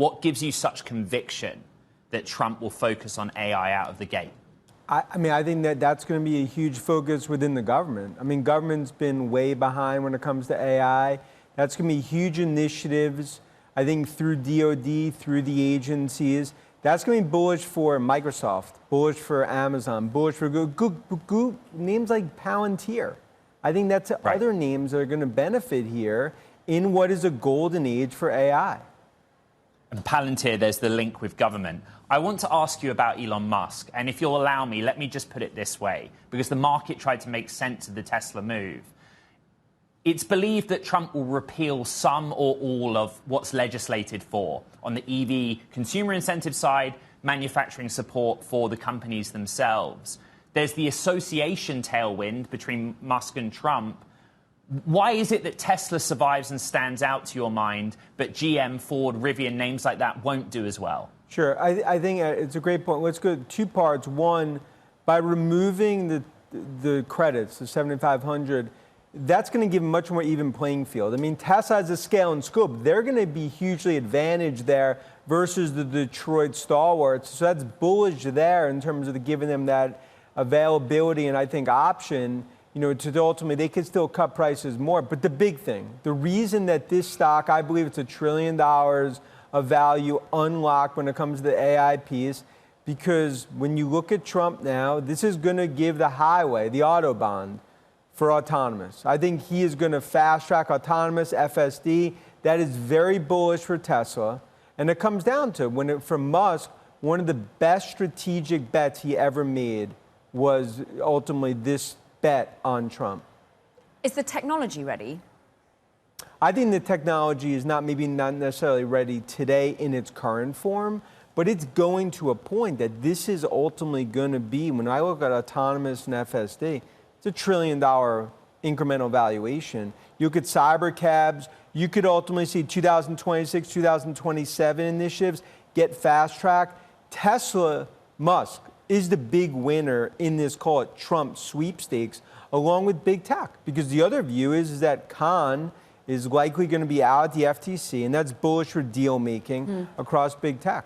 What gives you such conviction that Trump will focus on AI out of the gate? I mean, I think that that's going to be a huge focus within the government. I mean, government's been way behind when it comes to AI. That's going to be huge initiatives, I think, through DOD, through the agencies. That's going to be bullish for Microsoft, bullish for Amazon, bullish for Google, names like Palantir. I think that's right. Other names that are going to benefit here in what is a golden age for AI. And Palantir, there's the link with government. I want to ask you about Elon Musk. And if you'll allow me, let me just put it this way, because the market tried to make sense of the Tesla move. It's believed that Trump will repeal some or all of what's legislated for on the EV consumer incentive side, manufacturing support for the companies themselves. There's the association tailwind between Musk and Trump. Why is it that Tesla survives and stands out to your mind, but GM, Ford, Rivian, names like that won't do as well? Sure. I think it's a great point. Let's go two parts. One, by removing the credits, the 7,500, that's going to give a much more even playing field. I mean, Tesla has a scale and scope. They're going to be hugely advantaged there versus the Detroit stalwarts. So that's bullish there in terms of giving them that availability and I think option, to ultimately they could still cut prices more. But the big thing, the reason that this stock, I believe it's $1 trillion of value unlocked when it comes to the AI piece, because when you look at Trump now, this is going to give the highway, the Autobahn, for autonomous. I think he is going to fast track autonomous FSD. That is very bullish for Tesla. And it comes down to, for Musk, one of the best strategic bets he ever made was ultimately this bet on Trump. Is the technology ready? I think the technology is not necessarily ready today in its current form, but it's going to a point that this is ultimately going to be, when I look at autonomous and FSD, it's $1 trillion incremental valuation. You look at cyber cabs, you could ultimately see 2026, 2027 initiatives get fast tracked. Tesla, Musk, is the big winner in this, call it Trump sweepstakes, along with big tech. Because the other view is that Khan is likely going to be out at the FTC, and that's bullish for deal making across big tech.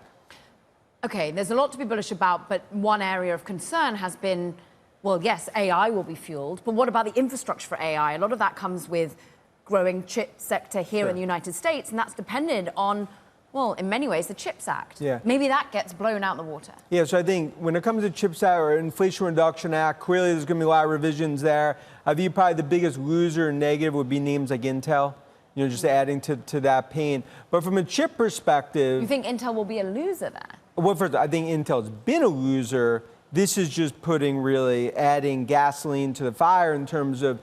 Okay, there's a lot to be bullish about, but one area of concern has been, well, yes, AI will be fueled, but what about the infrastructure for AI? A lot of that comes with growing chip sector here in the United States, and that's dependent on, well, in many ways, the CHIPS Act. Yeah. Maybe that gets blown out the water. Yeah, so I think when it comes to CHIPS Act or Inflation Reduction Act, clearly there's going to be a lot of revisions there. I think probably the biggest loser and negative would be names like Intel, just adding to that pain. But from a chip perspective... You think Intel will be a loser there? Well, first, I think Intel's been a loser. This is just adding gasoline to the fire in terms of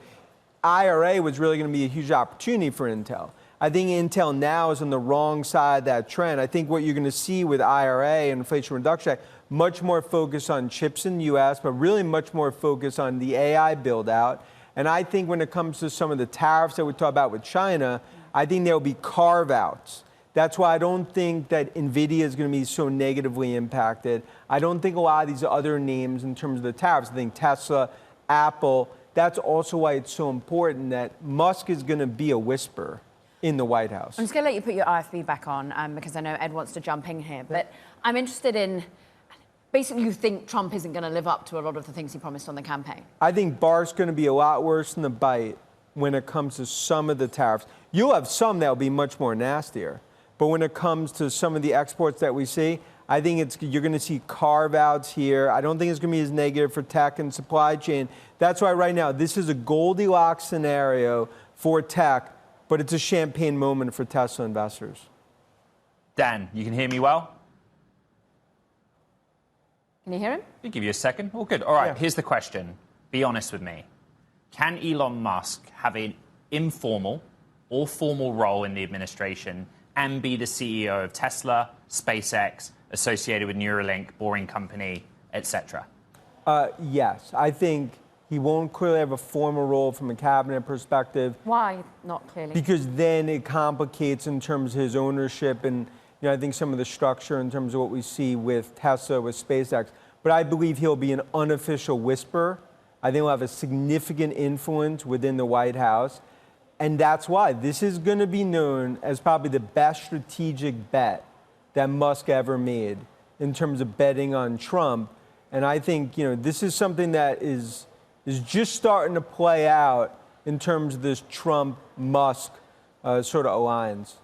IRA was really going to be a huge opportunity for Intel. I think Intel now is on the wrong side of that trend. I think what you're going to see with IRA and Inflation Reduction Act, much more focus on chips in the U.S., but really much more focus on the AI build-out. And I think when it comes to some of the tariffs that we talk about with China, I think there will be carve-outs. That's why I don't think that NVIDIA is going to be so negatively impacted. I don't think a lot of these other names in terms of the tariffs, I think Tesla, Apple, that's also why it's so important that Musk is going to be a whisper in the White House. I'm just going to let you put your IFB back on because I know Ed wants to jump in here. But I'm interested in, basically, you think Trump isn't going to live up to a lot of the things he promised on the campaign? I think bark's going to be a lot worse than the bite when it comes to some of the tariffs. You'll have some that will be much more nastier. But when it comes to some of the exports that we see, I think you're going to see carve-outs here. I don't think it's going to be as negative for tech and supply chain. That's why right now this is a Goldilocks scenario for tech, but it's a champagne moment for Tesla investors. Dan, you can hear me well? Can you hear him? I'll give you a second. All good. All right, here's the question. Be honest with me. Can Elon Musk have an informal or formal role in the administration and be the CEO of Tesla, SpaceX, associated with Neuralink, Boring Company, etc.? Yes. I think he won't clearly have a formal role from a cabinet perspective. Why not clearly? Because then it complicates in terms of his ownership and I think some of the structure in terms of what we see with Tesla, with SpaceX. But I believe he'll be an unofficial whisperer. I think he'll have a significant influence within the White House. And that's why this is going to be known as probably the best strategic bet that Musk ever made in terms of betting on Trump. And I think, this is something that is just starting to play out in terms of this Trump-Musk sort of alliance.